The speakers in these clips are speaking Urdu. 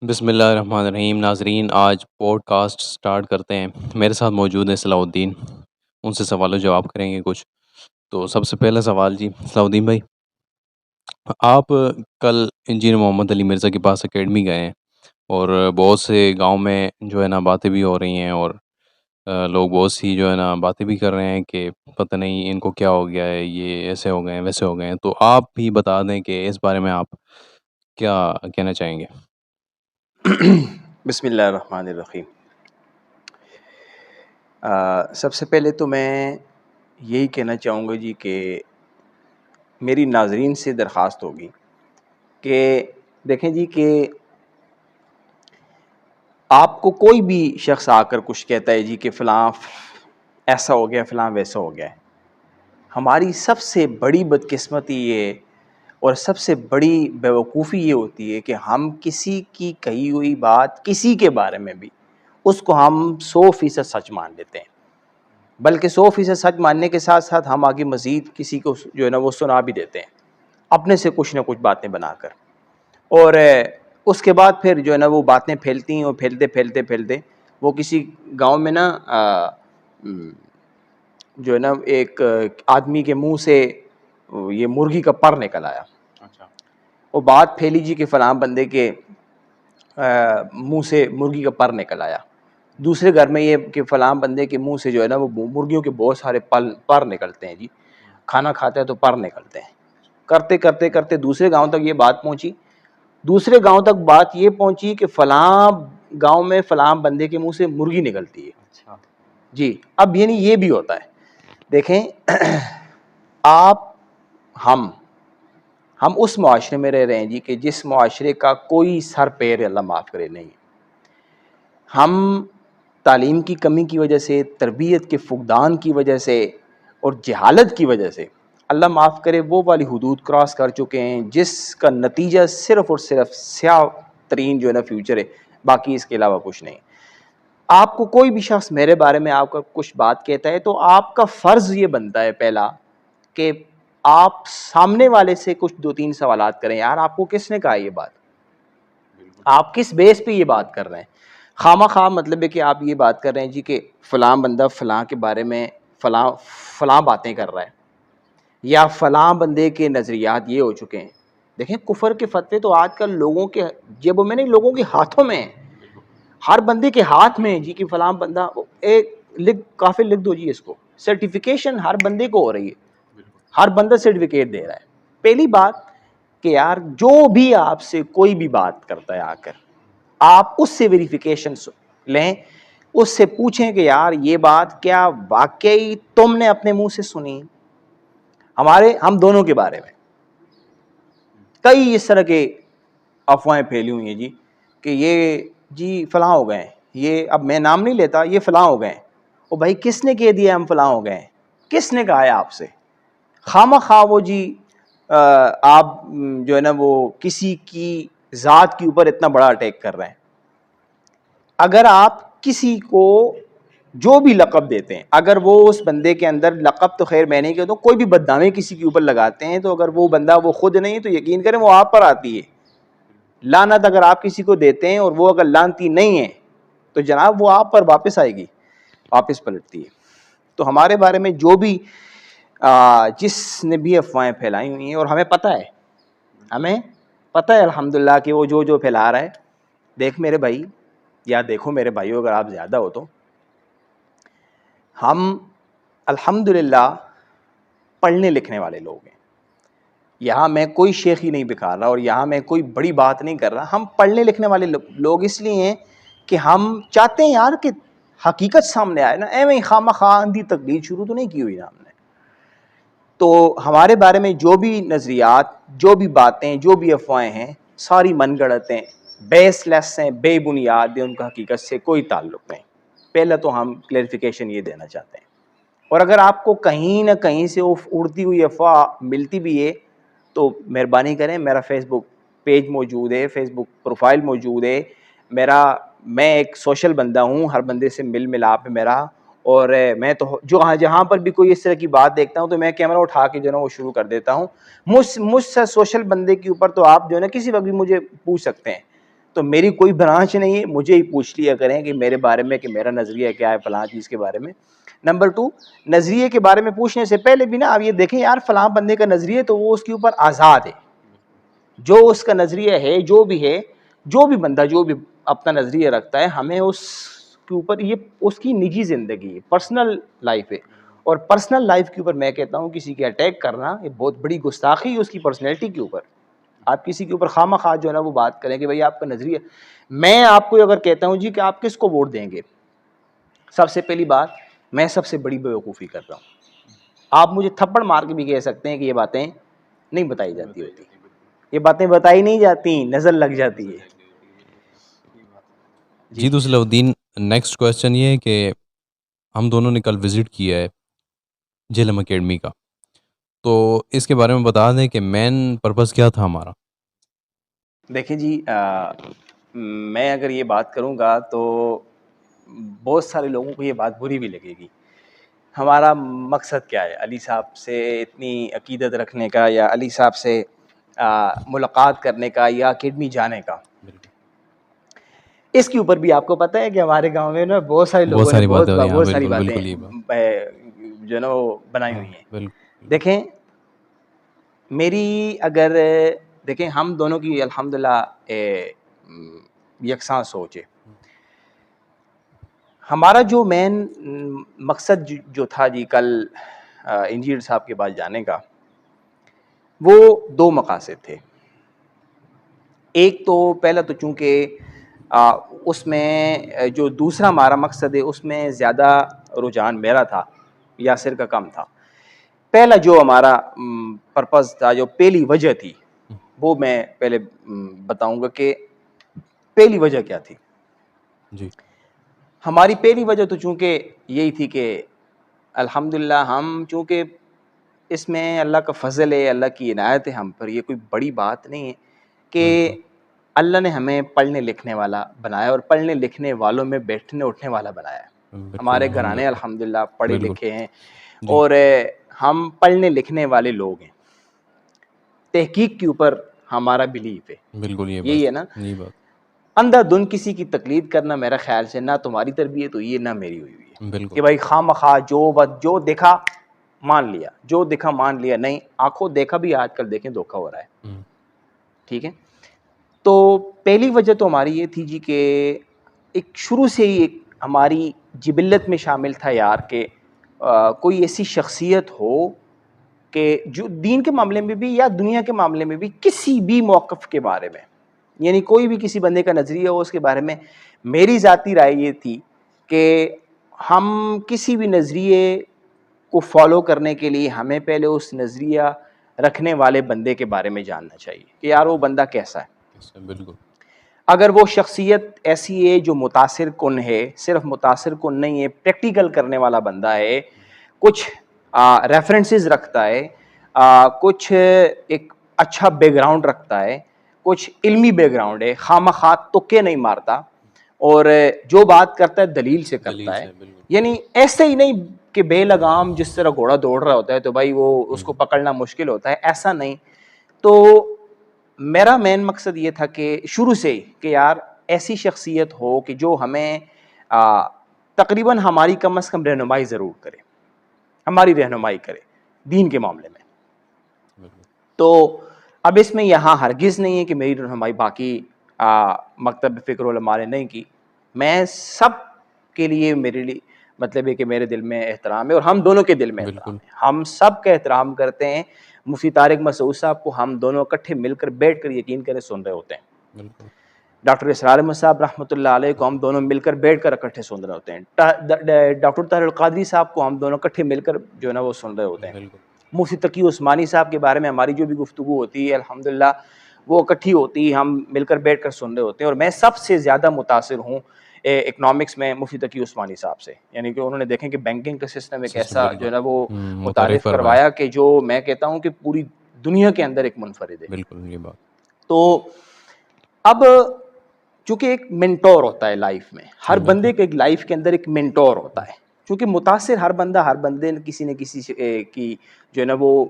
بسم اللہ الرحمن الرحیم۔ ناظرین، آج پوڈ کاسٹ سٹارٹ کرتے ہیں۔ میرے ساتھ موجود ہیں صلاح الدین، ان سے سوال و جواب کریں گے کچھ۔ تو سب سے پہلا سوال جی، صلاح الدین بھائی، آپ کل انجینئر محمد علی مرزا کے پاس اکیڈمی گئے ہیں اور بہت سے گاؤں میں جو ہے نا باتیں بھی ہو رہی ہیں، اور لوگ بہت سی جو ہے نا باتیں بھی کر رہے ہیں کہ پتہ نہیں ان کو کیا ہو گیا ہے، یہ ایسے ہو گئے ہیں ویسے ہو گئے ہیں۔ تو آپ بھی بتا دیں کہ اس بارے میں آپ کیا کہنا چاہیں گے؟ بسم اللہ الرحمن الرحیم۔ سب سے پہلے تو میں یہی کہنا چاہوں گا جی کہ میری ناظرین سے درخواست ہوگی کہ دیکھیں جی کہ آپ کو کوئی بھی شخص آ کر کچھ کہتا ہے جی کہ فلاں ایسا ہو گیا، فلاں ویسا ہو گیا ہے، ہماری سب سے بڑی بدقسمتی یہ اور سب سے بڑی بیوقوفی یہ ہوتی ہے کہ ہم کسی کی کہی ہوئی بات کسی کے بارے میں بھی اس کو ہم 100% سچ مان لیتے ہیں، بلکہ 100% سچ ماننے کے ساتھ ساتھ ہم آگے مزید کسی کو جو ہے نا وہ سنا بھی دیتے ہیں اپنے سے کچھ نہ کچھ باتیں بنا کر، اور اس کے بعد پھر جو ہے نا وہ باتیں پھیلتی ہیں، اور پھیلتے وہ کسی گاؤں میں نا جو ہے نا ایک آدمی کے منہ سے یہ مرغی کا پر نکل آیا۔ وہ بات پھیلی جی کہ فلاں بندے کے منہ سے مرغی کا پر نکل آیا، دوسرے گھر میں یہ کہ فلاں بندے کے منہ سے جو ہے نا وہ مرغیوں کے بہت سارے پر نکلتے ہیں جی، کھانا کھاتے ہیں تو پر نکلتے ہیں۔ کرتے دوسرے گاؤں تک یہ بات پہنچی، دوسرے گاؤں تک بات یہ پہنچی کہ فلاں گاؤں میں فلاں بندے کے منہ سے مرغی نکلتی ہے جی۔ اب یعنی یہ بھی ہوتا ہے، دیکھیں آپ ہم اس معاشرے میں رہ رہے ہیں جی کہ جس معاشرے کا کوئی سر پیر اللہ معاف کرے نہیں۔ ہم تعلیم کی کمی کی وجہ سے، تربیت کے فقدان کی وجہ سے اور جہالت کی وجہ سے اللہ معاف کرے وہ والی حدود کراس کر چکے ہیں جس کا نتیجہ صرف اور صرف سیاہ ترین جو ہے نا فیوچر ہے، باقی اس کے علاوہ کچھ نہیں۔ آپ کو کوئی بھی شخص میرے بارے میں آپ کا کچھ بات کہتا ہے تو آپ کا فرض یہ بنتا ہے پہلا کہ آپ سامنے والے سے کچھ 2-3 سوالات کریں، یار آپ کو کس نے کہا یہ بات، آپ کس بیس پہ یہ بات کر رہے ہیں۔ خواہ خواہ مطلب ہے کہ آپ یہ بات کر رہے ہیں جی کہ فلاں بندہ فلاں کے بارے میں فلاں باتیں کر رہا ہے، یا فلاں بندے کے نظریات یہ ہو چکے ہیں۔ دیکھیں کفر کے فتوے تو آج کل لوگوں کے جیبوں میں نہیں، لوگوں کے ہاتھوں میں ہیں، ہر بندے کے ہاتھ میں جی کہ فلاں بندہ ایک کافی لکھ دو جی، اس کو سرٹیفیکیشن ہر بندے کو ہو رہی ہے، ہر بندہ سرٹیفکیٹ دے رہا ہے۔ پہلی بات کہ یار جو بھی آپ سے کوئی بھی بات کرتا ہے آ کر، آپ اس سے ویریفیکیشن لیں، اس سے پوچھیں کہ یار یہ بات کیا واقعی تم نے اپنے منہ سے سنی؟ ہم دونوں کے بارے میں کئی اس طرح کے افواہیں پھیلی ہوئی ہیں جی کہ یہ جی فلاں ہو گئے ہیں، یہ اب میں نام نہیں لیتا، یہ فلاں ہو گئے ہیں۔ او بھائی کس نے کہہ دیا ہم فلاں ہو گئے ہیں؟ کس نے کہا ہے آپ سے؟ خواہ وہ جی آپ جو ہے نا وہ کسی کی ذات کے اوپر اتنا بڑا اٹیک کر رہے ہیں۔ اگر آپ کسی کو جو بھی لقب دیتے ہیں، اگر وہ اس بندے کے اندر لقب تو خیر میں نہیں کہتا ہوں، کوئی بھی بدنامی کسی کے اوپر لگاتے ہیں تو اگر وہ بندہ وہ خود نہیں تو یقین کریں وہ آپ پر آتی ہے۔ لعنت اگر آپ کسی کو دیتے ہیں اور وہ اگر لعنتی نہیں ہے تو جناب وہ آپ پر واپس آئے گی، واپس پلٹتی ہے۔ تو ہمارے بارے میں جو بھی جس نے بھی افواہیں پھیلائی ہوئی ہیں، اور ہمیں پتہ ہے الحمدللہ کہ وہ جو پھیلا رہا ہے، دیکھ میرے بھائی یا دیکھو میرے بھائیو، اگر آپ زیادہ ہو تو ہم الحمدللہ پڑھنے لکھنے والے لوگ ہیں۔ یہاں میں کوئی شیخی نہیں بکھار رہا اور یہاں میں کوئی بڑی بات نہیں کر رہا، ہم پڑھنے لکھنے والے لوگ اس لیے ہیں کہ ہم چاہتے ہیں یار کہ حقیقت سامنے آئے نا، ایویں خواہ خواہ اندھی تقلید شروع تو نہیں کی ہوئی نا ہم نے۔ تو ہمارے بارے میں جو بھی نظریات، جو بھی باتیں، جو بھی افواہیں ہیں، ساری من گڑت ہیں، بیس لیس ہیں، بے بنیاد ہیں، ان کا حقیقت سے کوئی تعلق نہیں۔ پہلا تو ہم کلیریفیکیشن یہ دینا چاہتے ہیں۔ اور اگر آپ کو کہیں نہ کہیں سے اڑتی ہوئی افواہ ملتی بھی ہے تو مہربانی کریں، میرا فیس بک پیج موجود ہے، فیس بک پروفائل موجود ہے، میں ایک سوشل بندہ ہوں، ہر بندے سے مل ملاپ ہے میرا، اور میں تو جہاں پر بھی کوئی اس طرح کی بات دیکھتا ہوں تو میں کیمرہ اٹھا کے جو ہے نا وہ شروع کر دیتا ہوں۔ مجھ سے سوشل بندے کے اوپر تو آپ جو ہے نا کسی وقت بھی مجھے پوچھ سکتے ہیں۔ تو میری کوئی برانچ نہیں ہے, مجھے ہی پوچھ لیا کریں کہ میرے بارے میں کہ میرا نظریہ کیا ہے فلاں چیز کے بارے میں. نمبر 2, نظریے کے بارے میں پوچھنے سے پہلے بھی نا آپ یہ دیکھیں یار فلاں بندے کا نظریہ تو وہ اس کے اوپر آزاد ہے, جو اس کا نظریہ ہے, جو بھی ہے, جو بھی بندہ جو بھی اپنا نظریہ رکھتا ہے, ہمیں اس کے اوپر, یہ اس کی نجی زندگی ہے, پرسنل لائف ہے, اور پرسنل لائف کے اوپر میں کہتا ہوں کسی کے اٹیک کرنا یہ بہت بڑی گستاخی ہے اس کی پرسنالٹی کے اوپر. آپ کسی کے اوپر خواہ مخواہ جو ہے نا وہ بات کریں کہ بھائی آپ کا نظریہ, میں آپ کو اگر کہتا ہوں جی کہ آپ کس کو ووٹ دیں گے, سب سے پہلی بات میں سب سے بڑی بیوقوفی کر رہا ہوں. آپ مجھے تھپڑ مار کے بھی کہہ سکتے ہیں کہ یہ باتیں نہیں بتائی جاتی ہوتی, یہ باتیں بتائی نہیں جاتی, نظر لگ جاتی ہے. جی تو صلاح الدین, نیکسٹ کویشچن یہ ہے کہ ہم دونوں نے کل وزٹ کیا ہے جہلم اکیڈمی کا, تو اس کے بارے میں بتا دیں کہ مین پرپس کیا تھا ہمارا. دیکھیں جی, میں اگر یہ بات کروں گا تو بہت سارے لوگوں کو یہ بات بری بھی لگے گی. ہمارا مقصد کیا ہے علی صاحب سے اتنی عقیدت رکھنے کا, یا علی صاحب سے ملاقات کرنے کا, یا اکیڈمی جانے کا. اس کے اوپر بھی آپ کو پتہ ہے کہ ہمارے گاؤں میں نا بہت سارے لوگوں نے بہت ساری باتیں جو ہے نا وہ بنائی ہوئی ہیں. دیکھیں میری اگر دیکھیں ہم دونوں کی الحمدللہ یکساں سوچ ہے. ہمارا جو مین مقصد جو تھا جی کل انجینئر صاحب کے پاس جانے کا, وہ 2 مقاصد تھے. ایک تو پہلا تو چونکہ اس میں جو دوسرا ہمارا مقصد ہے اس میں زیادہ رجحان میرا تھا, یاسر کا کم تھا. پہلا جو ہمارا پرپز تھا, جو پہلی وجہ تھی, وہ میں پہلے بتاؤں گا کہ پہلی وجہ کیا تھی. جی ہماری پہلی وجہ تو چونکہ یہی تھی کہ الحمدللہ ہم چونکہ اس میں اللہ کا فضل ہے, اللہ کی عنایت ہے ہم پر, یہ کوئی بڑی بات نہیں ہے کہ اللہ نے ہمیں پڑھنے لکھنے والا بنایا, اور پڑھنے لکھنے والوں میں بیٹھنے اٹھنے والا بنایا. ہمارے گھرانے الحمدللہ پڑھے لکھے ہیں, اور ہم پڑھنے لکھنے والے لوگ ہیں. تحقیق کے اوپر ہمارا بلیف ہے, بالکل یہی ہے نا. یہ بات اندھا دھن کسی کی تقلید کرنا میرا خیال سے نہ تمہاری تربیت ہوئی ہے نہ میری ہوئی ہے, بالکل کہ بھائی خواہ مخواہ جو دیکھا مان لیا, جو دیکھا مان لیا. نہیں, آنکھوں دیکھا بھی آج کل دیکھیں دھوکا ہو رہا ہے. ٹھیک ہے, تو پہلی وجہ تو ہماری یہ تھی جی کہ ایک شروع سے ہی ایک ہماری جبلت میں شامل تھا یار کہ کوئی ایسی شخصیت ہو کہ جو دین کے معاملے میں بھی یا دنیا کے معاملے میں بھی کسی بھی موقف کے بارے میں, یعنی کوئی بھی کسی بندے کا نظریہ ہو اس کے بارے میں, میری ذاتی رائے یہ تھی کہ ہم کسی بھی نظریے کو فالو کرنے کے لیے ہمیں پہلے اس نظریہ رکھنے والے بندے کے بارے میں جاننا چاہیے کہ یار وہ بندہ کیسا ہے. بالکل. اگر وہ شخصیت ایسی ہے جو متاثر کن ہے, صرف متاثر کن نہیں ہے, پریکٹیکل کرنے والا بندہ ہے, کچھ ریفرنسز رکھتا ہے, کچھ ایک اچھا بیک گراؤنڈ رکھتا ہے, کچھ علمی بیک گراؤنڈ ہے, خواہ مخواہ تکے نہیں مارتا, اور جو بات کرتا ہے دلیل سے کرتا ہے. یعنی ایسے ہی نہیں کہ بے لگام جس طرح گھوڑا دوڑ رہا ہوتا ہے تو بھائی وہ اس کو پکڑنا مشکل ہوتا ہے, ایسا نہیں. تو میرا مین مقصد یہ تھا کہ شروع سے ہی کہ یار ایسی شخصیت ہو کہ جو ہمیں تقریباً ہماری کم از کم رہنمائی ضرور کرے, ہماری رہنمائی کرے دین کے معاملے میں. تو اب اس میں یہاں ہرگز نہیں ہے کہ میری رہنمائی باقی مکتب فکر علماء نے نہیں کی. میں سب کے لیے میرے لیے مطلب ہے کہ میرے دل میں احترام ہے, اور ہم دونوں کے دل میں احترام ہے, ہم سب کا احترام کرتے ہیں. مفتی طارق مسعود صاحب کو ہم دونوں اکٹھے مل کر بیٹھ کر یقین کریں سن رہے ہوتے ہیں. ڈاکٹر اسرار احمد صاحب رحمۃ اللہ علیہ کو ہم دونوں مل کر بیٹھ کر اکٹھے سن رہے ہوتے ہیں. ڈاکٹر طاہر القادری صاحب کو ہم دونوں اکٹھے مل کر جو ہے نا وہ سن رہے ہوتے ہیں. مفتی تقی عثمانی صاحب کے بارے میں ہماری جو بھی گفتگو ہوتی ہے الحمدللہ وہ اکٹھی ہوتی ہے, ہم مل کر بیٹھ کر سن رہے ہوتے ہیں. اور میں سب سے زیادہ متاثر ہوں اکنامکس میں مفتی تقی عثمانی صاحب سے, یعنی کہ انہوں نے دیکھیں کہ بینکنگ کا سسٹم ایک ایسا جو ہے نا وہ متعارف کروایا کہ جو میں کہتا ہوں کہ پوری دنیا کے اندر ایک منفرد ہے. بالکل یہ بات. تو اب چونکہ ایک مینٹور ہوتا ہے لائف میں, ہر بندے کے لائف کے اندر ایک مینٹور ہوتا ہے, چونکہ متاثر ہر بندے کسی نہ کسی کی جو ہے نا وہ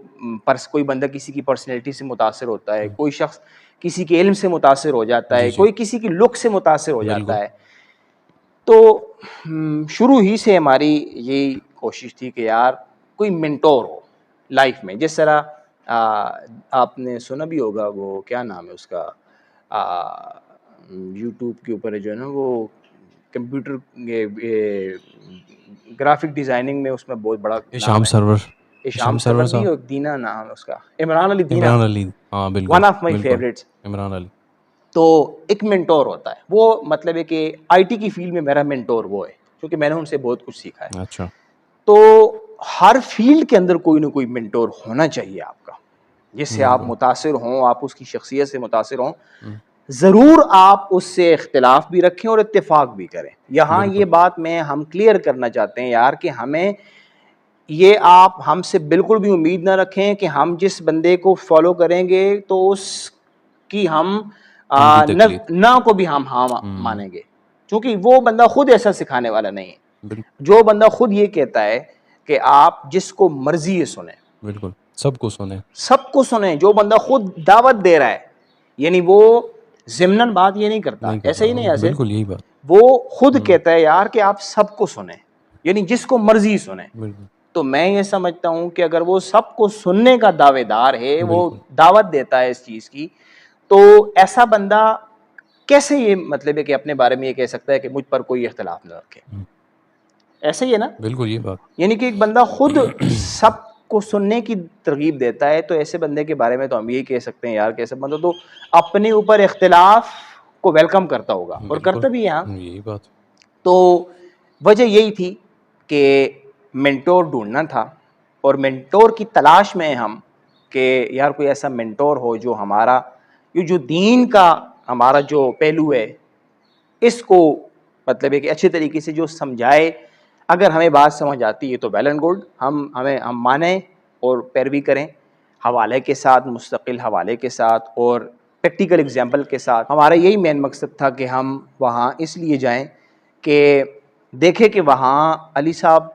کوئی بندہ کسی کی پرسنالٹی سے متاثر ہوتا ہے, کوئی شخص کسی کے علم سے متاثر ہو جاتا ہے, کوئی کسی کی لک سے متاثر ہو جاتا ہے. تو شروع ہی سے ہماری یہی کوشش تھی کہ یار کوئی منٹور ہو لائف میں. جس طرح آپ نے سنا بھی ہوگا, وہ کیا نام ہے اس کا, یوٹیوب کے اوپر جو ہے نا وہ کمپیوٹر گرافک ڈیزائننگ میں اس میں بہت بڑا شام سرور, شام سرور نہیں, دینا نام ہے اس کا, عمران علی دینا, عمران علی, ہاں بالکل, one of my favourites, Imran Ali. تو ایک منٹور ہوتا ہے وہ, مطلب ہے کہ آئی ٹی کی فیلڈ میں میرا منٹور وہ ہے, کیونکہ میں نے ان سے بہت کچھ سیکھا ہے. اچھا. تو ہر فیلڈ کے اندر کوئی نہ کوئی منٹور ہونا چاہیے آپ کا, جس سے آپ متاثر ہوں, آپ اس کی شخصیت سے متاثر ہوں. ضرور آپ اس سے اختلاف بھی رکھیں اور اتفاق بھی کریں. یہاں یہ بات میں ہم کلیئر کرنا چاہتے ہیں یار کہ ہمیں یہ, آپ ہم سے بالکل بھی امید نہ رکھیں کہ ہم جس بندے کو فالو کریں گے تو اس کی ہم نہ کو بھی ہم ہاں مانیں گے, کیونکہ وہ بندہ خود ایسا سکھانے والا نہیں ہے. جو بندہ خود یہ کہتا ہے کہ آپ جس کو مرضی سنیں, بالکل سب کو سنیں, سب کو سنیں, جو بندہ خود دعوت دے رہا ہے, یعنی وہ ضمناً بات یہ نہیں کرتا, ایسا ہی نہیں, ایسے بالکل یہی بات, وہ خود کہتا ہے یار کہ آپ سب کو سنیں, یعنی جس کو مرضی سنیں. تو میں یہ سمجھتا ہوں کہ اگر وہ سب کو سننے کا دعوے دار ہے, وہ دعوت دیتا ہے اس چیز کی, تو ایسا بندہ کیسے یہ مطلب ہے کہ اپنے بارے میں یہ کہہ سکتا ہے کہ مجھ پر کوئی اختلاف نہ رکھے. ایسا ہی ہے نا, بالکل یہ بات, یعنی کہ ایک بندہ خود سب کو سننے کی ترغیب دیتا ہے, تو ایسے بندے کے بارے میں تو ہم یہی کہہ سکتے ہیں یار کہ ایسا بندہ تو اپنے اوپر اختلاف کو ویلکم کرتا ہوگا, اور کرتا بھی ہے. یہی بات. تو وجہ یہی تھی کہ منٹور ڈھونڈنا تھا, اور منٹور کی تلاش میں ہم کہ یار کوئی ایسا منٹور ہو جو ہمارا یہ جو دین کا ہمارا جو پہلو ہے اس کو مطلب ہے کہ اچھے طریقے سے جو سمجھائے. اگر ہمیں بات سمجھ آتی ہے تو ویل اینڈ گڈ, ہم مانیں اور پیروی کریں, حوالے کے ساتھ, مستقل حوالے کے ساتھ اور پریکٹیکل اگزامپل کے ساتھ. ہمارا یہی مین مقصد تھا کہ ہم وہاں اس لیے جائیں کہ دیکھیں کہ وہاں علی صاحب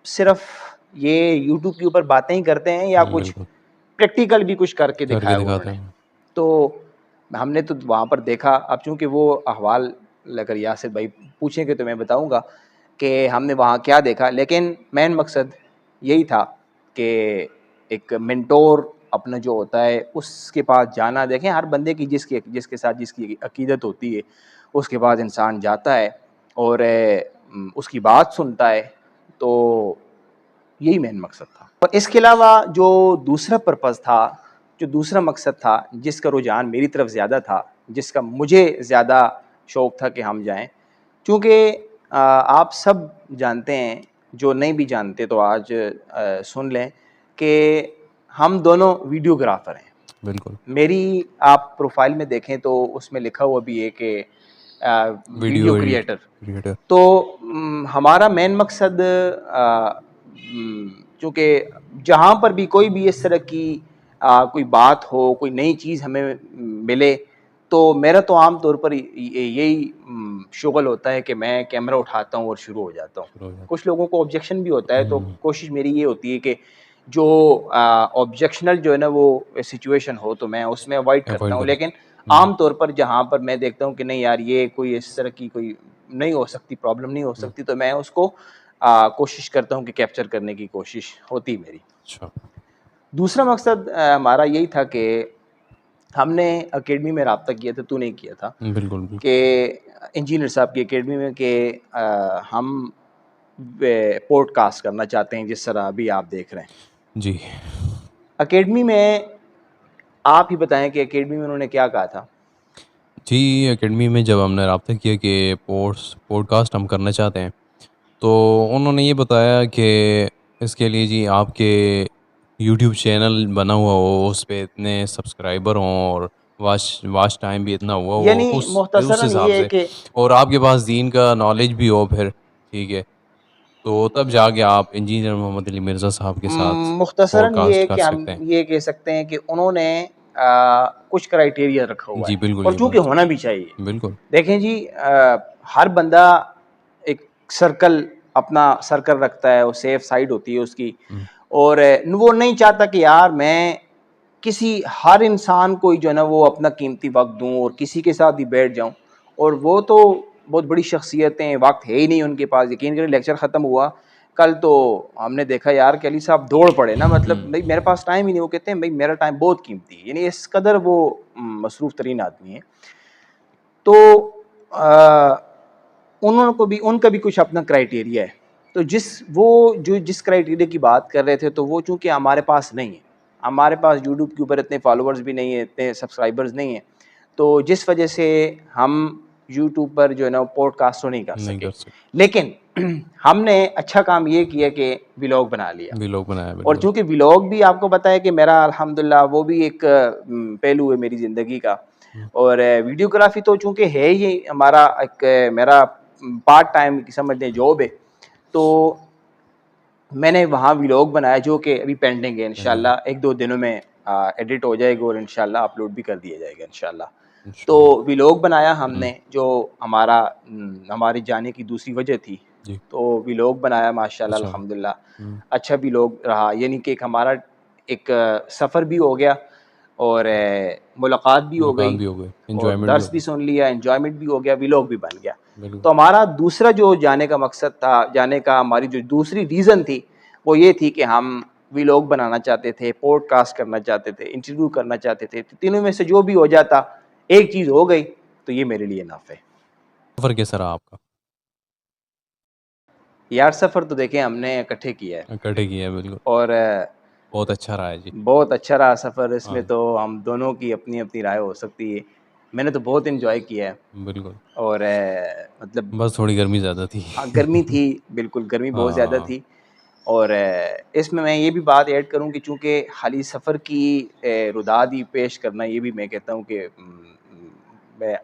صرف یہ یوٹیوب کے اوپر باتیں ہی کرتے ہیں یا کچھ پریکٹیکل بھی کچھ کر کے دکھایا انہوں نے. تو ہم نے تو وہاں پر دیکھا, اب چونکہ وہ احوال اگر یاسر بھائی پوچھیں گے تو میں بتاؤں گا کہ ہم نے وہاں کیا دیکھا, لیکن مین مقصد یہی تھا کہ ایک منٹور اپنا جو ہوتا ہے اس کے پاس جانا. دیکھیں ہر بندے کی جس کے ساتھ جس کی عقیدت ہوتی ہے اس کے بعد انسان جاتا ہے اور اس کی بات سنتا ہے, تو یہی مین مقصد تھا. اور اس کے علاوہ جو دوسرا پرپز تھا, جو دوسرا مقصد تھا, جس کا رجحان میری طرف زیادہ تھا, جس کا مجھے زیادہ شوق تھا کہ ہم جائیں, چونکہ آپ سب جانتے ہیں, جو نہیں بھی جانتے تو آج سن لیں کہ ہم دونوں ویڈیوگرافر ہیں. بالکل. میری آپ پروفائل میں دیکھیں تو اس میں لکھا ہوا بھی ہے کہ ویڈیو کریٹر. تو ہمارا مین مقصد چونکہ جہاں پر بھی کوئی بھی اس طرح کی کوئی بات ہو, کوئی نئی چیز ہمیں ملے, تو میرا تو عام طور پر یہی شغل ہوتا ہے کہ میں کیمرہ اٹھاتا ہوں اور شروع ہو جاتا ہوں. کچھ لوگوں کو آبجیکشن بھی ہوتا ہے, تو کوشش میری یہ ہوتی ہے کہ جو آبجیکشنل جو ہے نا وہ سچویشن ہو تو میں اس میں اوائڈ کرتا ہوں. لیکن عام طور پر جہاں پر میں دیکھتا ہوں کہ نہیں یار یہ کوئی اس طرح کی کوئی نہیں ہو سکتی, پرابلم نہیں ہو سکتی, تو میں اس کو کوشش کرتا ہوں کہ کیپچر کرنے کی کوشش ہوتی میری. دوسرا مقصد ہمارا یہی تھا کہ ہم نے اکیڈمی میں رابطہ کیا تھا, تو نہیں کیا تھا, بالکل, کہ انجینئر صاحب کی اکیڈمی میں کہ ہم پوڈ کاسٹ کرنا چاہتے ہیں جس طرح ابھی آپ دیکھ رہے ہیں. جی. اکیڈمی میں آپ ہی بتائیں کہ اکیڈمی میں انہوں نے کیا کہا تھا. جی, اکیڈمی میں جب ہم نے رابطہ کیا کہ پوڈ کاسٹ ہم کرنا چاہتے ہیں, تو انہوں نے یہ بتایا کہ اس کے لیے جی آپ کے یوٹیوب چینل بنا ہوا ہو, اس پہ اتنے سبسکرائبر ہوں اور واچ ٹائم بھی اتنا ہوا ہو اس حساب سے, اور آپ کے پاس دین کا نالج بھی ہو, پھر ٹھیک ہے, تو تب جا کے آپ انجینئر محمد علی مرزا صاحب کے ساتھ مختصراً یہ کہ ہم یہ کہہ سکتے ہیں کہ انہوں نے کچھ کرائیٹیریا رکھا ہوا ہے, اور چونکہ ہونا بھی چاہیے. بالکل. دیکھیں جی, ہر بندہ ایک سرکل اپنا رکھتا ہے, وہ سیف سائڈ ہوتی ہے اس کی, اور وہ نہیں چاہتا کہ یار میں کسی ہر انسان کو جو ہے نا وہ اپنا قیمتی وقت دوں اور کسی کے ساتھ ہی بیٹھ جاؤں, اور وہ تو بہت بڑی شخصیتیں, وقت ہے ہی نہیں ان کے پاس. یقین کریں لیکچر ختم ہوا کل تو ہم نے دیکھا یار کہ علی صاحب دوڑ پڑے نا, مطلب بھائی میرے پاس ٹائم ہی نہیں. وہ کہتے ہیں بھائی میرا ٹائم بہت قیمتی ہے, یعنی اس قدر وہ مصروف ترین آدمی ہیں. تو ان کا بھی کچھ اپنا کرائٹیریا ہے. تو جس کرائٹیریا کی بات کر رہے تھے تو وہ چونکہ ہمارے پاس نہیں ہے, ہمارے پاس یوٹیوب کے اوپر اتنے فالوورز بھی نہیں ہیں, اتنے سبسکرائبرز نہیں ہیں, تو جس وجہ سے ہم یوٹیوب پر جو ہے نا پوڈ کاسٹ تو نہیں کر سکے. لیکن ہم نے اچھا کام یہ کیا کہ ولاگ بنا لیا. ولاگ بنایا, اور چونکہ ولاگ بھی آپ کو پتہ ہے کہ میرا الحمدللہ وہ بھی ایک پہلو ہے میری زندگی کا, اور ویڈیوگرافی تو چونکہ ہے ہی ہمارا ایک میرا پارٹ ٹائم سمجھ لیں جاب ہے, تو میں نے وہاں ولاگ بنایا جو کہ ابھی پینڈنگ ہے. انشاءاللہ ایک دو دنوں میں ایڈٹ ہو جائے گا اور انشاءاللہ اپلوڈ بھی کر دیا جائے گا انشاءاللہ. تو ولاگ بنایا ہم نے, جو ہمارے جانے کی دوسری وجہ تھی. تو ولاگ بنایا ماشاءاللہ الحمدللہ اچھا ولاگ رہا, یعنی کہ ہمارا ایک سفر بھی ہو گیا اور ملاقات بھی ہو گئی اور درس بھی سن لیا, انجوائمنٹ بھی ہو گیا, ولاگ بھی بن گیا. تو ہمارا دوسرا جو جانے کا مقصد تھا, جانے کا ہماری جو دوسری ریزن تھی وہ یہ تھی کہ ہم ولاگ بنانا چاہتے تھے, پوڈ کاسٹ کرنا چاہتے تھے, انٹرویو کرنا چاہتے تھے. تینوں میں سے جو بھی ہو جاتا, ایک چیز ہو گئی تو یہ میرے لیے نافع ہے. سفر کیسا رہا آپ کا؟ یار سفر تو دیکھیں ہم نے اکٹھے کیا ہے, بالکل, اور بہت اچھا رہا ہے جی, بہت اچھا رہا سفر. اس میں تو ہم دونوں کی اپنی اپنی رائے ہو سکتی ہے. میں نے تو بہت انجوائے کیا ہے. بالکل, اور مطلب بس تھوڑی گرمی زیادہ تھی. گرمی تھی, بالکل گرمی بہت زیادہ تھی. اور اس میں یہ بھی بات ایڈ کروں کہ چونکہ خالی سفر کی رداد ہی پیش کرنا, یہ بھی میں کہتا ہوں کہ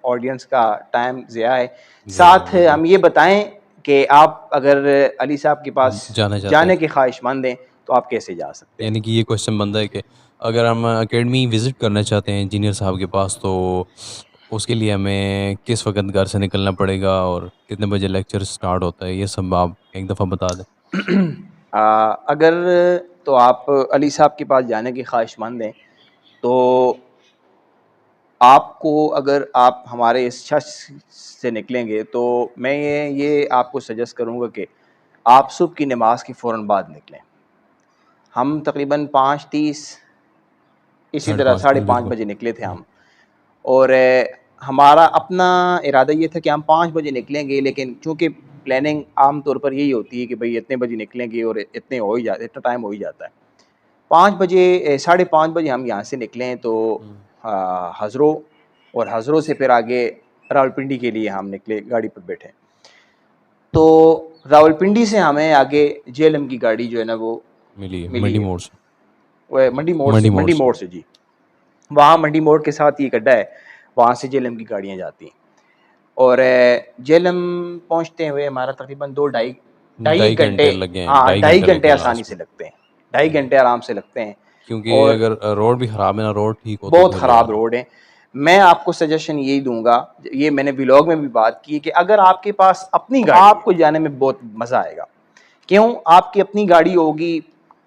آڈینس کا ٹائم ضیاع ہے. ساتھ ہم یہ بتائیں کہ آپ اگر علی صاحب کے پاس جانے کے خواہش مند ہیں تو آپ کیسے جا سکتے ہیں. یعنی کہ یہ کوشچن بنتا ہے کہ اگر ہم اکیڈمی وزٹ کرنا چاہتے ہیں انجینئر صاحب کے پاس, تو اس کے لیے ہمیں کس وقت گھر سے نکلنا پڑے گا اور کتنے بجے لیکچر سٹارٹ ہوتا ہے, یہ سب آپ ایک دفعہ بتا دیں. اگر تو آپ علی صاحب کے پاس جانے کے خواہش مند ہیں تو آپ کو, اگر آپ ہمارے اس شخص سے نکلیں گے تو میں یہ آپ کو سجیسٹ کروں گا کہ آپ صبح کی نماز کے فوراً بعد نکلیں. ہم تقریباً 5:30 اسی طرح 5:30 بجے نکلے تھے ہم, اور ہمارا اپنا ارادہ یہ تھا کہ ہم 5 بجے نکلیں گے, لیکن چونکہ پلاننگ عام طور پر یہی ہوتی ہے کہ بھئی اتنے بجے نکلیں گے اور اتنے ہو ہی جاتے, اتنا ٹائم ہو ہی جاتا ہے. 5 بجے 5:30 بجے ہم یہاں سے نکلیں تو ہزروں, اور ہزروں سے پھر آگے راولپنڈی کے لیے ہم نکلے, گاڑی پر بیٹھے. تو راولپنڈی سے ہمیں آگے JLM کی گاڑی جو ہے نا وہ ملی ملی ہے, موڑ سے, وہ منڈی موڑ سے جی, وہاں منڈی موڑ کے ساتھ یہ گڈھا ہے, وہاں سے JLM کی گاڑیاں جاتی ہیں. اور JLM پہنچتے ہوئے ہمارا تقریباً 2-2.5 گھنٹے, ہاں 2.5 گھنٹے آسانی سے لگتے ہیں, 2.5 گھنٹے آرام سے لگتے ہیں. کیونکہ اور اگر روڈ بھی خراب ہے نا, روڈ ٹھیک ہو تو بہت خراب روڈ ہیں. میں آپ کو سجیشن یہی دوں گا, یہ میں نے ولاگ میں بھی بات کی, کہ اگر آپ کے پاس اپنی گاڑی, آپ کو جانے میں بہت مزہ آئے گا. کیوں؟ آپ کی اپنی گاڑی ہوگی,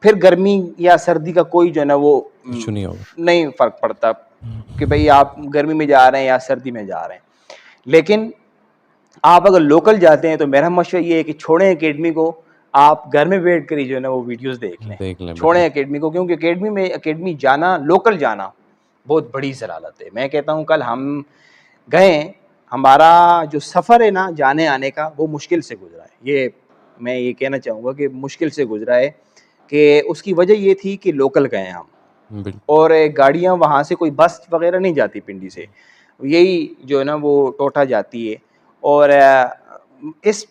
پھر گرمی یا سردی کا کوئی جو ہے نا وہ ایشو نہیں ہوگا, نہیں فرق پڑتا کہ بھئی آپ گرمی میں جا رہے ہیں یا سردی میں جا رہے ہیں. لیکن آپ اگر لوکل جاتے ہیں تو میرا مشورہ یہ ہے کہ چھوڑیں اکیڈمی کو, آپ گھر میں بیٹھ کر ہی جو ہے نا وہ ویڈیوز دیکھ لیں. چھوڑیں اکیڈمی کو, کیونکہ اکیڈمی جانا, لوکل جانا بہت بڑی ضلالت ہے. میں کہتا ہوں کل ہم گئے, ہمارا جو سفر ہے نا جانے آنے کا وہ مشکل سے گزرا ہے. یہ میں یہ کہنا چاہوں گا کہ مشکل سے گزرا ہے, کہ اس کی وجہ یہ تھی کہ لوکل گئے ہم, اور گاڑیاں وہاں سے کوئی بس وغیرہ نہیں جاتی پنڈی سے, یہی جو ہے نا وہ ٹوٹا جاتی ہے. اور اس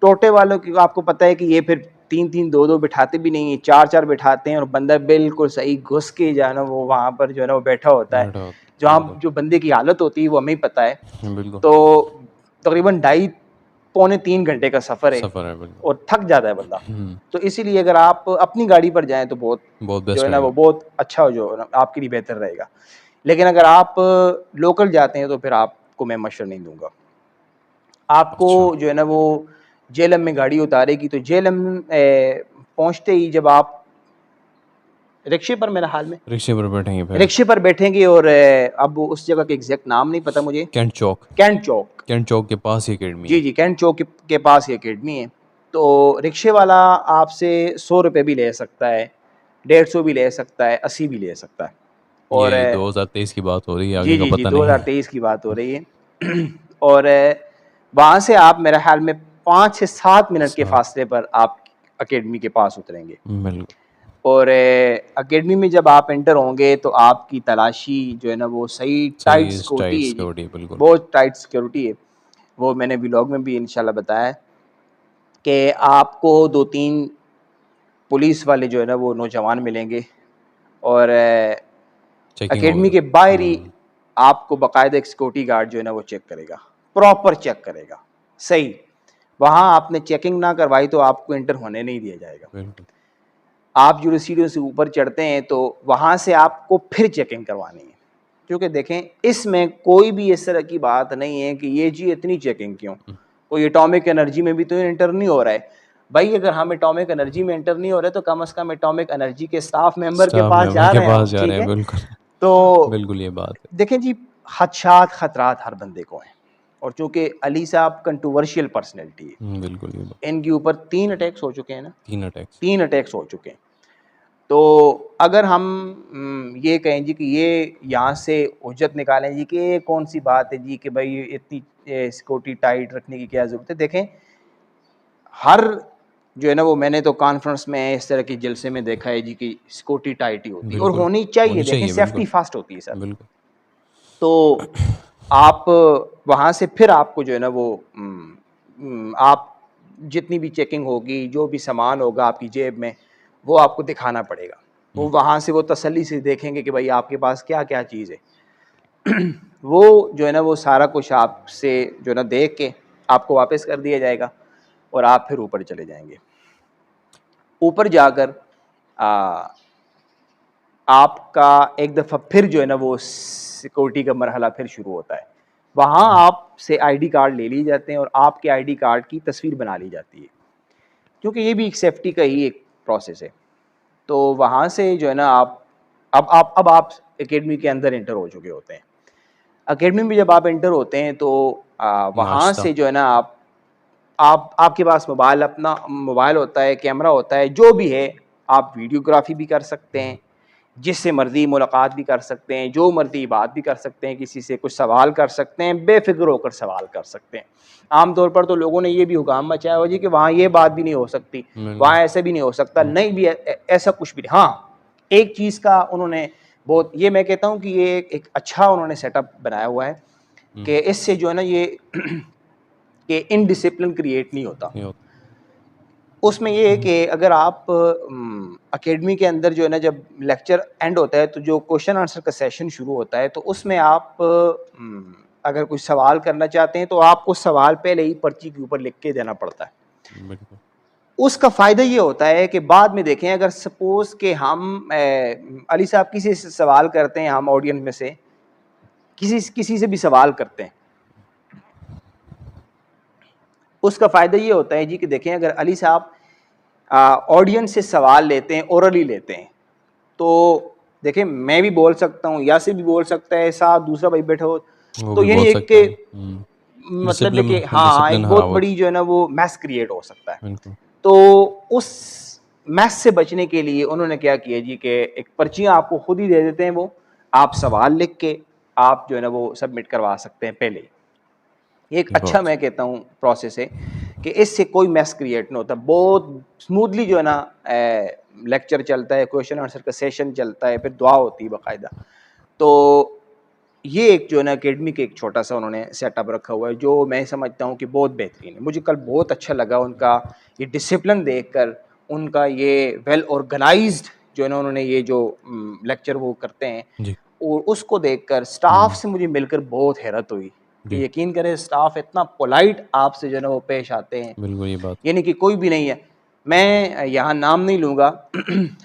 ٹوٹے والوں کی آپ کو پتہ ہے کہ یہ پھر 3-3 2-2 بٹھاتے بھی نہیں ہیں, 4-4 بٹھاتے ہیں, اور بندہ بالکل صحیح گھس کے جو ہے نا وہ وہاں پر جو ہے نا وہ بیٹھا ہوتا ہے. جہاں جو بندے کی حالت ہوتی ہے وہ ہمیں پتہ ہے. تو تقریباً 2.5-3 گھنٹے کا سفر ہے, اور تھک جاتا ہے بندہ. تو اسی لیے اگر آپ اپنی گاڑی پر جائیں تو بہت جو ہے نا وہ بہت اچھا جو آپ کے لیے بہتر رہے گا. لیکن اگر آپ لوکل جاتے ہیں تو پھر آپ کو میں مشورہ نہیں دوں گا. آپ کو جو ہے نا وہ JLM میں گاڑی اتارے گی, تو JLM پہنچتے ہی جب آپ رکشے پر میرے حال میں رکشے پر بیٹھیں گے پھر؟ رکشے پر بیٹھیں گے، اور اب اس جگہ کا ایگزیکٹ نام نہیں پتہ مجھے. کینٹ چوک. کینٹ چوک. کینٹ چوک کے پاس ہی اکیڈمی ہے. جی جی، کینٹ چوک کے پاس یہ اکیڈمی ہے. تو رکشے والا آپ سے 100 روپے بھی لے سکتا ہے، 150 بھی لے سکتا ہے، 80 بھی لے سکتا ہے. اور یہ 2023 کی بات ہو رہی ہے، جی آگے کا جی جی، پتہ نہیں ہے. 2023 کی بات ہو رہی ہے. اور وہاں سے آپ میرے خیال میں 5 سے 7 منٹ کے فاصلے پر آپ اکیڈمی کے پاس اتریں گے. بالکل. اور اکیڈمی میں جب آپ انٹر ہوں گے تو آپ کی تلاشی جو ہے نا وہ صحیح ٹائٹ سیکورٹی ہے جی، بالکل. بہت ٹائٹ سیکورٹی ہے. وہ میں نے ولاگ میں بھی انشاءاللہ بتایا ہے کہ آپ کو 2-3 پولیس والے جو ہے نا وہ نوجوان ملیں گے، اور چیکنگ اکیڈمی ہوگی. کے باہر ہی آپ کو باقاعدہ ایک سیکورٹی گارڈ جو ہے نا وہ چیک کرے گا، پراپر چیک کرے گا. صحیح وہاں آپ نے چیکنگ نہ کروائی تو آپ کو انٹر ہونے نہیں دیا جائے گا. بالکل. آپ جو سیڑھیوں سے اوپر چڑھتے ہیں تو وہاں سے آپ کو پھر چیکنگ کروانی ہے، کیونکہ دیکھیں اس میں کوئی بھی اس طرح کی بات نہیں ہے کہ یہ جی اتنی چیکنگ کیوں، کوئی اٹامک انرجی میں بھی تو انٹر نہیں ہو رہا ہے. بھائی اگر ہم اٹامک انرجی میں انٹر نہیں ہو رہے تو کم از کم اٹامک انرجی کے سٹاف ممبر کے پاس جا رہے ہیں ہم، ٹھیک ہے. بالکل. تو بالکل یہ بات ہے. دیکھیں جی، خدشات خطرات ہر بندے کو ہیں، اور چونکہ علی صاحب کنٹروورشیل پرسنالٹی ہے، بالکل یہ بات. ان کے اوپر 3 اٹیکس ہو چکے ہیں نا، 3 اٹیکس. 3 اٹیکس ہو چکے ہیں. تو اگر ہم یہ کہیں جی کہ یہ یہاں سے حجت نکالیں جی کہ یہ کون سی بات ہے جی کہ بھائی اتنی سیکورٹی ٹائٹ رکھنے کی کیا ضرورت ہے. دیکھیں ہر جو ہے نا وہ میں نے تو کانفرنس میں اس طرح کے جلسے میں دیکھا ہے جی کہ سیکورٹی ٹائٹ ہی ہوتی ہے، اور بالکل ہونی چاہیے. ہونی دیکھیں چاہیے. سیفٹی بالکل. فاسٹ ہوتی ہے سر. بالکل. تو آپ وہاں سے پھر آپ کو جو ہے نا وہ آپ جتنی بھی چیکنگ ہوگی، جو بھی سامان ہوگا آپ کی جیب میں، وہ آپ کو دکھانا پڑے گا. وہ وہاں سے وہ تسلی سے دیکھیں گے کہ بھائی آپ کے پاس کیا کیا چیز ہے. وہ جو ہے نا وہ سارا کچھ آپ سے جو ہے نا دیکھ کے آپ کو واپس کر دیا جائے گا، اور آپ پھر اوپر چلے جائیں گے. اوپر جا کر آپ کا ایک دفعہ پھر جو ہے نا وہ سیکورٹی کا مرحلہ پھر شروع ہوتا ہے. وہاں آپ سے آئی ڈی کارڈ لے لی جاتے ہیں، اور آپ کے آئی ڈی کارڈ کی تصویر بنا لی جاتی ہے، کیونکہ یہ بھی ایک سیفٹی کا ہی ایک پروسیس ہے. تو وہاں سے جو ہے نا اب آپ اکیڈمی کے اندر انٹر ہو چکے ہوتے ہیں. اکیڈمی میں جب آپ انٹر ہوتے ہیں تو وہاں ناشتہ. سے جو ہے نا آپ کے پاس اپنا موبائل ہوتا ہے، کیمرہ ہوتا ہے، جو بھی ہے آپ ویڈیوگرافی بھی کر سکتے ہیں، جس سے مرضی ملاقات بھی کر سکتے ہیں، جو مرضی بات بھی کر سکتے ہیں، کسی سے کچھ سوال کر سکتے ہیں، بے فکر ہو کر سوال کر سکتے ہیں. عام طور پر تو لوگوں نے یہ بھی حکام مچایا ہوا جی کہ وہاں یہ بات بھی نہیں ہو سکتی، وہاں ایسے بھی نہیں ہو سکتا. نہیں بھی ایسا کچھ بھی نہیں. ہاں ایک چیز کا انہوں نے بہت، یہ میں کہتا ہوں کہ یہ ایک اچھا انہوں نے سیٹ اپ بنایا ہوا ہے کہ اس سے جو ہے نا یہ کہ ان ڈسپلن کریٹ نہیں ہوتا. اس میں یہ ہے کہ اگر آپ اکیڈمی کے اندر جو ہے نا جب لیکچر اینڈ ہوتا ہے تو جو کوشچن آنسر کا سیشن شروع ہوتا ہے، تو اس میں آپ اگر کچھ سوال کرنا چاہتے ہیں تو آپ کو سوال پہلے ہی پرچی کے اوپر لکھ کے دینا پڑتا ہے. بالکل. اس کا فائدہ یہ ہوتا ہے کہ بعد میں دیکھیں اگر سپوز کہ ہم علی صاحب کسی سے سوال کرتے ہیں، ہم آڈینس میں سے کسی سے بھی سوال کرتے ہیں، اس کا فائدہ یہ ہوتا ہے جی کہ دیکھیں اگر علی صاحب آڈینس سے سوال لیتے ہیں، اورلی لیتے ہیں، تو دیکھیں میں بھی بول سکتا ہوں، یاسر بھی بول سکتا ہے، ساتھ دوسرا بھائی بیٹھا ہو، وہ تو بھی یعنی بول ایک سکتا ہے. مطلب ہے کہ ہاں ایک بہت بڑی جو ہے نا وہ میس کریٹ ہو سکتا ہے. بالکل. تو اس میس سے بچنے کے لیے انہوں نے کیا کیا جی کہ ایک پرچیاں آپ کو خود ہی دے دیتے ہیں، وہ آپ سوال لکھ کے آپ جو ہے نا وہ سبمٹ کروا سکتے ہیں پہلے. یہ ایک اچھا میں کہتا ہوں پروسیس ہے کہ اس سے کوئی میس کریٹ نہیں ہوتا. بہت اسموتھلی جو ہے نا لیکچر چلتا ہے، کویشچن آنسر کا سیشن چلتا ہے، پھر دعا ہوتی ہے باقاعدہ. تو یہ ایک جو ہے نا اکیڈمی کے ایک چھوٹا سا انہوں نے سیٹ اپ رکھا ہوا ہے جو میں سمجھتا ہوں کہ بہت بہترین ہے. مجھے کل بہت اچھا لگا ان کا یہ ڈسپلن دیکھ کر، ان کا یہ ویل آرگنائزڈ جو ہے نا انہوں نے یہ جو لیکچر وہ کرتے ہیں، اور اس کو دیکھ کر سٹاف سے مجھے مل کر بہت حیرت ہوئی کہ یقین کریں سٹاف اتنا پولائٹ آپ سے جو ہے نا وہ پیش آتے ہیں. بالکل یہ بات. یعنی کہ کوئی بھی نہیں ہے. میں یہاں نام نہیں لوں گا،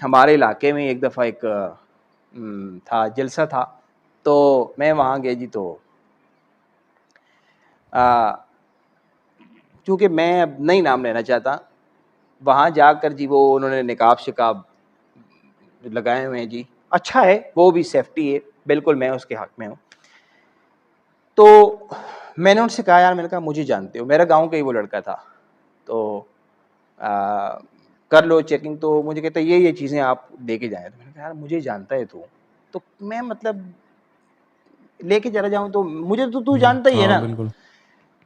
ہمارے علاقے میں ایک دفعہ ایک تھا جلسہ تھا، تو میں وہاں گیا جی. تو چونکہ میں اب نہیں نام لینا چاہتا، وہاں جا کر جی وہ انہوں نے نقاب شکاب لگائے ہوئے ہیں جی, اچھا ہے, وہ بھی سیفٹی ہے, بالکل میں اس کے حق میں ہوں. تو میں نے ان سے کہا یار, میں نے کہا مجھے جانتے ہو, میرا گاؤں کا ہی وہ لڑکا تھا, تو کر لو چیکنگ. تو مجھے کہتا ہے یہ چیزیں آپ لے کے جائیں. تو میں نے کہا یار مجھے جانتا ہے تو میں مطلب لے کے چلا جاؤں, تو مجھے تو جانتا ہی ہے نا,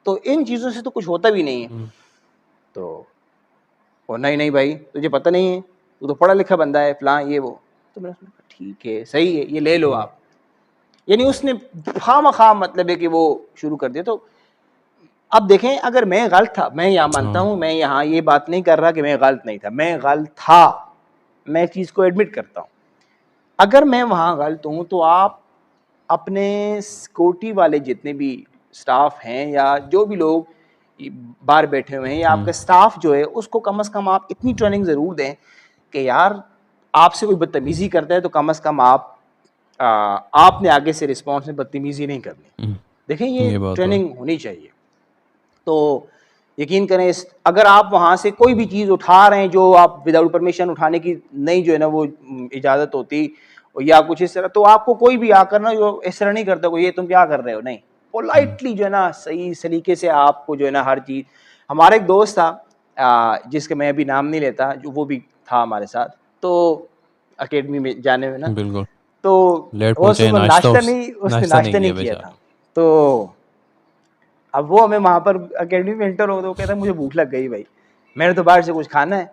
تو ان چیزوں سے تو کچھ ہوتا بھی نہیں ہے. تو نہیں بھائی تجھے پتہ نہیں ہے, تو پڑھا لکھا بندہ ہے فلاں یہ وہ. تو میں نے کہا ٹھیک ہے صحیح ہے, یہ لے لو آپ. یعنی اس نے خواہ مطلب ہے کہ وہ شروع کر دیا. تو اب دیکھیں اگر میں غلط تھا, میں یہاں مانتا ہوں, میں یہاں یہ بات نہیں کر رہا کہ میں غلط نہیں تھا, میں غلط تھا, میں چیز کو ایڈمٹ کرتا ہوں. اگر میں وہاں غلط ہوں تو آپ اپنے سیکورٹی والے جتنے بھی سٹاف ہیں یا جو بھی لوگ باہر بیٹھے ہوئے ہیں یا آپ کا سٹاف جو ہے, اس کو کم از کم آپ اتنی ٹریننگ ضرور دیں کہ یار آپ سے کوئی بدتمیزی کرتا ہے تو کم از کم آپ نے آگے سے رسپانس میں بدتمیزی نہیں کرنی. دیکھیں یہ ٹریننگ ہونی چاہیے. تو یقین کریں اگر آپ وہاں سے کوئی بھی چیز اٹھا رہے ہیں جو آپ وداؤٹ پرمیشن اٹھانے کی نہیں جو ہے نا وہ اجازت ہوتی یا کچھ اس طرح, تو آپ کو کوئی بھی آ کر نا جو اس طرح نہیں کرتا کوئی یہ تم کیا کر رہے ہو, نہیں, پولائٹلی جو ہے نا صحیح سلیقے سے آپ کو جو ہے نا ہر چیز. ہمارا ایک دوست تھا جس کا میں ابھی نام نہیں لیتا, جو وہ بھی تھا ہمارے ساتھ, تو اکیڈمی میں جانے میں نا, تو وہ صبح ناشتہ نہیں کیا تھا. تو اب وہ ہمیں وہاں پر اکیڈمی میں انٹر ہو تو کہتا ہے مجھے بھوک لگ گئی بھائی, میں نے تو باہر سے کچھ کھانا ہے.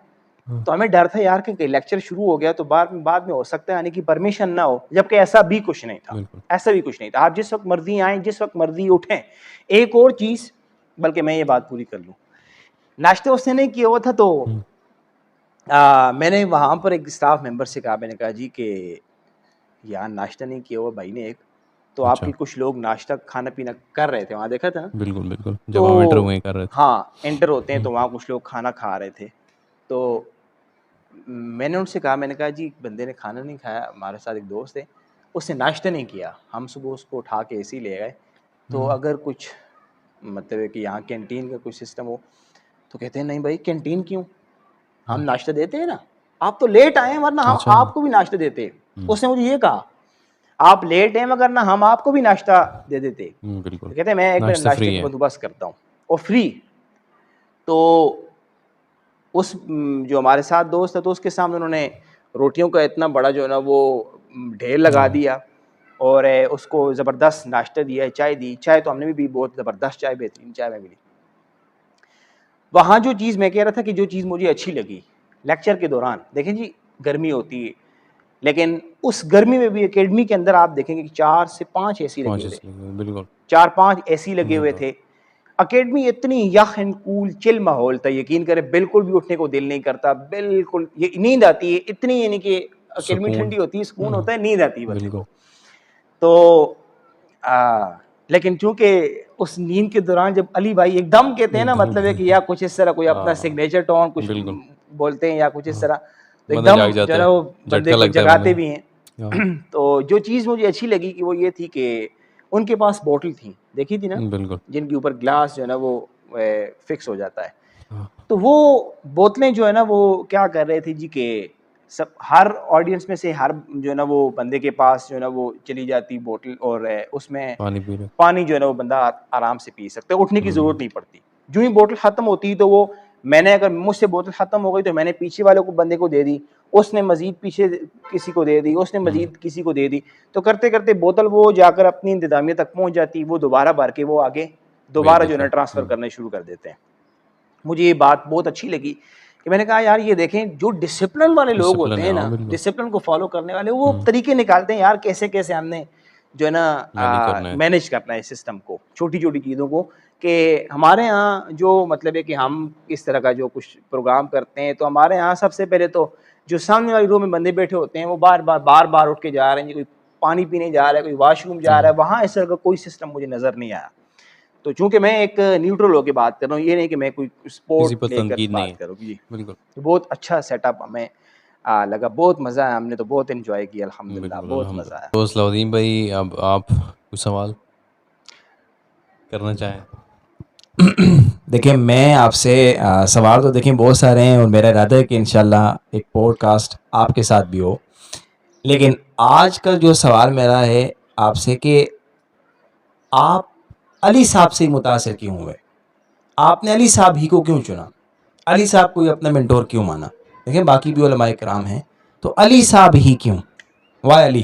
تو ہمیں ڈر تھا یار کہ لیکچر شروع ہو گیا تو بعد میں ہو سکتا ہے یعنی کہ پرمیشن نہ ہو, جبکہ ایسا بھی کچھ نہیں تھا, ایسا بھی کچھ نہیں تھا. آپ جس وقت مرضی آئیں, جس وقت مرضی اٹھیں. ایک اور چیز, بلکہ میں یہ بات پوری کر لوں, ناشتہ اس نے نہیں کیا ہوا تھا, تو میں نے وہاں پر ایک اسٹاف ممبر سے کہا, میں نے کہا جی کہ یار ناشتہ نہیں کیا ہوا بھائی نے ایک, تو آپ کے کچھ لوگ ناشتہ کھانا پینا کر رہے تھے, وہاں دیکھا تھا نا, بالکل جب تو آپ انٹر ہوئے کر رہے تھے, ہاں انٹر ہوتے ہیں تو وہاں کچھ لوگ کھانا کھا رہے تھے. تو میں نے ان سے کہا, میں نے کہا جی بندے نے کھانا نہیں کھایا, ہمارے ساتھ ایک دوست ہے اس نے ناشتہ نہیں کیا, ہم صبح اس کو اٹھا کے اسی لے گئے, تو اگر کچھ مطلب ہے کہ یہاں کینٹین کا کوئی سسٹم ہو. تو کہتے ہیں نہیں بھائی کینٹین کیوں, ہم ناشتہ دیتے ہیں نا, آپ تو لیٹ آئے ہیں ورنہ ہم آپ کو بھی ناشتہ دیتے. اس نے مجھے یہ کہا آپ لیٹ ہیں مگر نہ ہم آپ کو بھی ناشتہ دے دیتے. تو کہتے ہیں میں ایک منٹ ناشتے کا بندوبست کرتا ہوں, اور فری. تو اس جو ہمارے ساتھ دوست ہے تو اس کے سامنے انہوں نے روٹیوں کا اتنا بڑا جو ہے نا وہ ڈھیر لگا دیا, اور اس کو زبردست ناشتہ دیا, چائے دی. چائے تو ہم نے بھی بہت زبردست چائے, بہترین چائے میں ملی. وہاں جو چیز میں کہہ رہا تھا کہ جو چیز مجھے اچھی لگی لیکچر کے دوران, دیکھیں جی گرمی ہوتی ہے, لیکن اس گرمی میں بھی اکیڈمی کے اندر آپ دیکھیں گے کہ 4 سے 5 اے سی لگے ہوئے تھے, 4-5 اے سی لگے ہوئے تھے. اکیڈمی اتنی یخ اینڈ کول چل ماحول تھا, یقین کریں بالکل بھی اٹھنے کو دل نہیں کرتا, بالکل نیند آتی ہے اتنی, یعنی کہ اکیڈمی ٹھنڈی ہوتی ہے, سکون ہوتا ہے, نیند آتی ہے بندے کو. تو لیکن چونکہ اس نیند کے دوران جب علی بھائی ایک دم کہتے ہیں نا, مطلب ہے کہ یا کچھ اس طرح کوئی اپنا سگنیچر ٹون کچھ بولتے ہیں یا کچھ اس طرح, تو ایک دم جو ہے نا وہ بندے کو جگاتے بھی ہیں. تو جو چیز مجھے اچھی لگی کہ وہ یہ تھی کہ ان کے پاس بوٹل تھیں, دیکھی تھی نا, جن کے اوپر گلاس جو ہے نا وہ فکس ہو جاتا ہے. تو وہ بوتلیں جو ہے نا وہ کیا کر رہے تھے جی کہ سب ہر آڈینس میں سے ہر جو ہے نا وہ بندے کے پاس جو ہے نا وہ چلی جاتی بوتل, اور اس میں پانی جو ہے نا وہ بندہ آرام سے پی سکتا ہے, اٹھنے کی ضرورت نہیں پڑتی. جو ہی بوتل ختم ہوتی تو وہ میں نے, اگر مجھ سے بوتل ختم ہو گئی تو میں نے پیچھے والے کو بندے کو دے دی, اس نے مزید پیچھے کسی کو دے دی, اس نے مزید کسی کو دے دی. تو کرتے کرتے بوتل وہ جا کر اپنی انتظامیہ تک پہنچ جاتی, وہ دوبارہ بھر کے وہ آگے دوبارہ جو ہے نا ٹرانسفر کرنے شروع کر دیتے ہیں. مجھے یہ بات بہت اچھی لگی کہ میں نے کہا یار یہ دیکھیں جو ڈسپلن والے لوگ ہوتے ہیں نا, ڈسپلن کو فالو کرنے والے, وہ طریقے نکالتے ہیں یار کیسے کیسے ہم نے جو ہے نا مینیج کرنا ہے سسٹم کو, چھوٹی چھوٹی چیزوں کو. کہ ہمارے ہاں جو مطلب ہے کہ ہم اس طرح کا جو کچھ پروگرام کرتے ہیں, تو ہمارے ہاں سب سے پہلے تو جو سامنے والی رو میں بندے بیٹھے ہوتے ہیں وہ بار بار اٹھ کے جا رہے ہیں, کوئی پانی پینے جا رہا ہے, کوئی واش روم جا رہا ہے, وہاں اس طرح کا کوئی سسٹم مجھے نظر نہیں آیا. تو چونکہ میں ایک نیوٹرل ہو کے بات کر رہا ہوں, یہ نہیں کہ میں کوئی اسپورٹ لے کر بات کروں. جی بہت اچھا سیٹ اپ ہمیں لگا, بہت مزہ آیا, ہم نے تو بہت انجوائے کیا, الحمدللہ بہت مزہ آیا. تو صلاح الدین بھائی اب آپ کچھ سوال کرنا چاہیں؟ دیکھیں میں آپ سے سوال تو دیکھیں بہت سارے ہیں, اور میرا ارادہ ہے کہ انشاءاللہ ایک پوڈ کاسٹ آپ کے ساتھ بھی ہو. لیکن آج کا جو سوال میرا ہے آپ سے کہ آپ علی صاحب سے متاثر کیوں ہوئے؟ آپ نے علی صاحب ہی کو کیوں چنا؟ علی صاحب کو ہی اپنا منٹور کیوں مانا؟ دیکھیں باقی بھی علماء کرام ہیں، تو علی صاحب ہی کیوں؟ وائے علی؟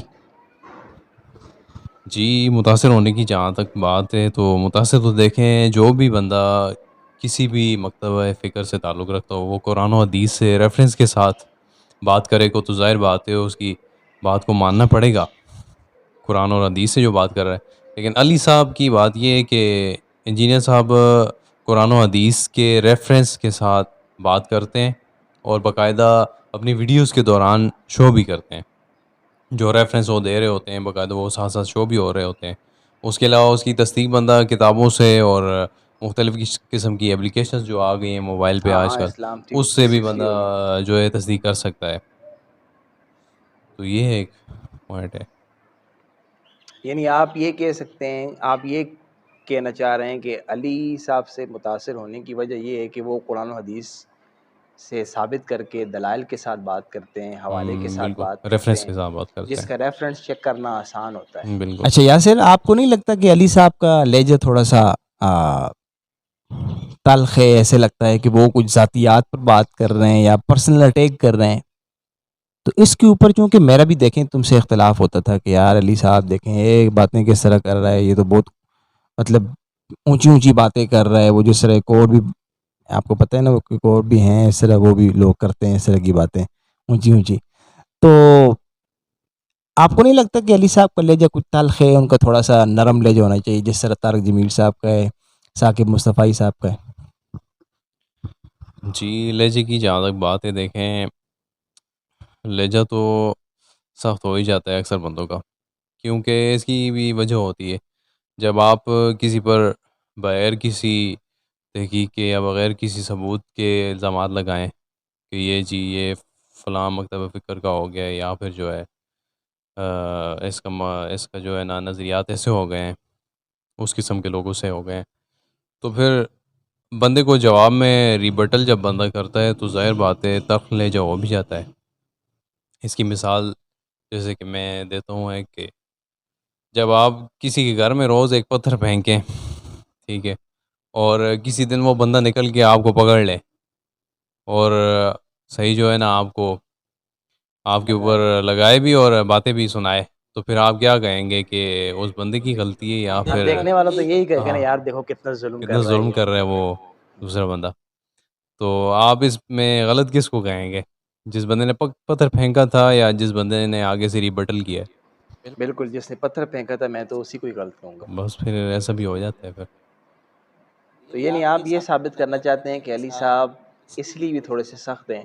جی متاثر ہونے کی جہاں تک بات ہے تو متاثر تو دیکھیں جو بھی بندہ کسی بھی مکتبہ فکر سے تعلق رکھتا ہو وہ قرآن و حدیث سے ریفرنس کے ساتھ بات کرے کو تو ظاہر بات ہے اس کی بات کو ماننا پڑے گا، قرآن اور حدیث سے جو بات کر رہا ہے۔ لیکن علی صاحب کی بات یہ ہے کہ انجینئر صاحب قرآن و حدیث کے ریفرنس کے ساتھ بات کرتے ہیں اور باقاعدہ اپنی ویڈیوز کے دوران شو بھی کرتے ہیں، جو ریفرنس وہ دے رہے ہوتے ہیں باقاعدہ وہ ساتھ ساتھ شو بھی ہو رہے ہوتے ہیں۔ اس کے علاوہ اس کی تصدیق بندہ کتابوں سے اور مختلف قسم کی اپلیکیشنز جو آ گئی ہیں موبائل پہ ہاں آج ہاں، کل، اسلام اس سے بھی 360 والی۔ بندہ جو ہے تصدیق کر سکتا ہے، تو یہ ایک پوائنٹ ہے۔ یعنی آپ یہ کہہ سکتے ہیں، آپ یہ کہنا چاہ رہے ہیں کہ علی صاحب سے متاثر ہونے کی وجہ یہ ہے کہ وہ قرآن و حدیث سے ثابت کر کے دلائل کے ساتھ بات کرتے ہیں، حوالے کے ساتھ بات بالکل کرتے ریفرنس ہیں، کے ساتھ بات کرتے جس کا ریفرنس چیک کرنا آسان ہوتا ہے۔ ہیں، بالکل۔ اچھا یاسر، آپ کو نہیں لگتا کہ علی صاحب کا لہجہ تھوڑا سا تلخ ہے؟ ایسے لگتا ہے کہ وہ کچھ ذاتیات پر بات کر رہے ہیں یا پرسنل اٹیک کر رہے ہیں؟ تو اس کے اوپر چونکہ میرا بھی دیکھیں تم سے اختلاف ہوتا تھا کہ یار علی صاحب دیکھیں یہ باتیں کس طرح کر رہا ہے، یہ تو بہت مطلب اونچی اونچی باتیں کر رہا ہے، وہ جس طرح ایک اور بھی آپ کو پتہ ہے نا، وہ ایک اور بھی ہیں اس طرح، وہ بھی لوگ کرتے ہیں اس طرح کی باتیں اونچی اونچی۔ تو آپ کو نہیں لگتا کہ علی صاحب کا لہجہ کچھ تلخ ہے، ان کا تھوڑا سا نرم لہجہ ہونا چاہیے جس طرح طارق جمیل صاحب کا ہے، ثاقب مصطفی صاحب کا ہے؟ جی لہجے کی جہاں تک بات ہے دیکھیں لہجہ تو سخت ہو ہی جاتا ہے اکثر بندوں کا، کیونکہ اس کی بھی وجہ ہوتی ہے جب آپ کسی پر بغیر کسی تحقیق کے یا بغیر کسی ثبوت کے الزامات لگائیں کہ یہ جی یہ فلاں مکتبہ فکر کا ہو گیا، یا پھر جو ہے اس کا جو ہے نا نظریات ایسے ہو گئے ہیں، اس قسم کے لوگوں سے ہو گئے ہیں، تو پھر بندے کو جواب میں ریبٹل جب بندہ کرتا ہے تو ظاہر بات ہے تلخ لہجہ ہو بھی جاتا ہے۔ اس کی مثال جیسے کہ میں دیتا ہوں ہے کہ جب آپ کسی کے گھر میں روز ایک پتھر پھینکیں، ٹھیک ہے، اور کسی دن وہ بندہ نکل کے آپ کو پکڑ لے اور صحیح جو ہے نا آپ کے اوپر لگائے بھی اور باتیں بھی سنائے، تو پھر آپ کیا کہیں گے کہ اس بندے کی غلطی ہے یا اب پھر دیکھنے والا تو یہی کہے گا نا، ہاں یار دیکھو کتنا ظلم کتنا کر رہا ہے ظلم یہ۔ کر رہا ہے وہ دوسرا بندہ؟ تو آپ اس میں غلط کس کو کہیں گے، جس بندے نے پتھر پھینکا تھا یا جس بندے نے آگے سے ریبٹل کیا ہے؟ بالکل، جس نے پتھر پھینکا تھا میں تو اسی کو ہی غلط کہوں گا۔ بس پھر ایسا بھی ہو جاتا ہے پھر۔ تو یعنی آپ یہ ثابت کرنا چاہتے ہیں کہ علی صاحب اس لیے بھی تھوڑے سے سخت ہیں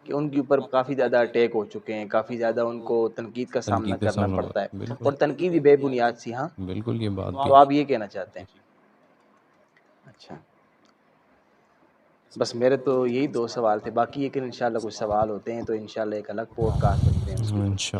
کہ ان کے اوپر کافی زیادہ اٹیک ہو چکے ہیں، کافی زیادہ ان کو تنقید کا سامنا تنقید کا کرنا سامنا پڑتا ہے، بالکل اور تنقید بھی بے بنیاد سی۔ ہاں، بالکل یہ بات تو بھی آپ یہ کہنا چاہتے ہیں؟ اچھا، بس میرے تو یہی دو سوال تھے، باقی لیکن انشاءاللہ کچھ سوال ہوتے ہیں تو انشاءاللہ ایک الگ پوڈ کاسٹ رکھتے ہیں اس کے اوپر۔ انشاء